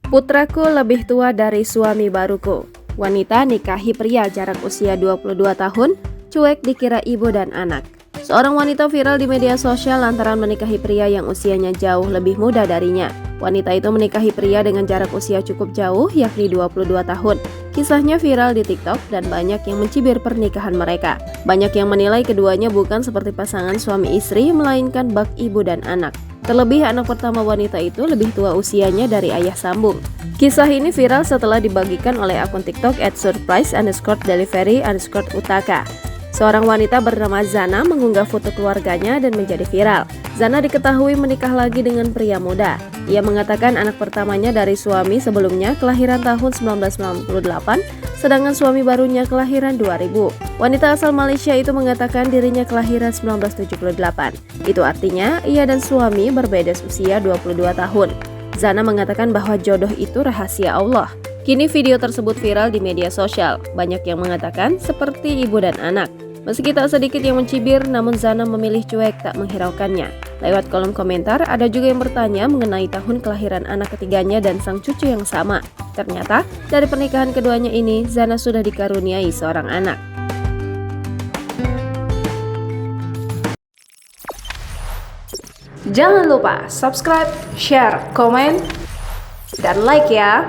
Putraku lebih tua dari suami baruku. Wanita nikahi pria jarak usia 22 tahun, cuek dikira ibu dan anak. Seorang wanita viral di media sosial lantaran menikahi pria yang usianya jauh lebih muda darinya. Wanita itu menikahi pria dengan jarak usia cukup jauh, yakni 22 tahun. Kisahnya viral di TikTok dan banyak yang mencibir pernikahan mereka. Banyak yang menilai keduanya bukan seperti pasangan suami istri, melainkan bak ibu dan anak. Terlebih anak pertama wanita itu lebih tua usianya dari ayah sambung. Kisah ini viral setelah dibagikan oleh akun TikTok @surprise_delivery_utaka. Seorang wanita bernama Zana mengunggah foto keluarganya dan menjadi viral. Zana diketahui menikah lagi dengan pria muda. Ia mengatakan anak pertamanya dari suami sebelumnya kelahiran tahun 1998, sedangkan suami barunya kelahiran 2000. Wanita asal Malaysia itu mengatakan dirinya kelahiran 1978. Itu artinya ia dan suami berbeda usia 22 tahun. Zana mengatakan bahwa jodoh itu rahasia Allah. Kini video tersebut viral di media sosial. Banyak yang mengatakan seperti ibu dan anak. Meski tak sedikit yang mencibir, namun Zana memilih cuek tak menghiraukannya. Lewat kolom komentar, ada juga yang bertanya mengenai tahun kelahiran anak ketiganya dan sang cucu yang sama. Ternyata, dari pernikahan keduanya ini, Zana sudah dikaruniai seorang anak. Jangan lupa subscribe, share, komen, dan like ya!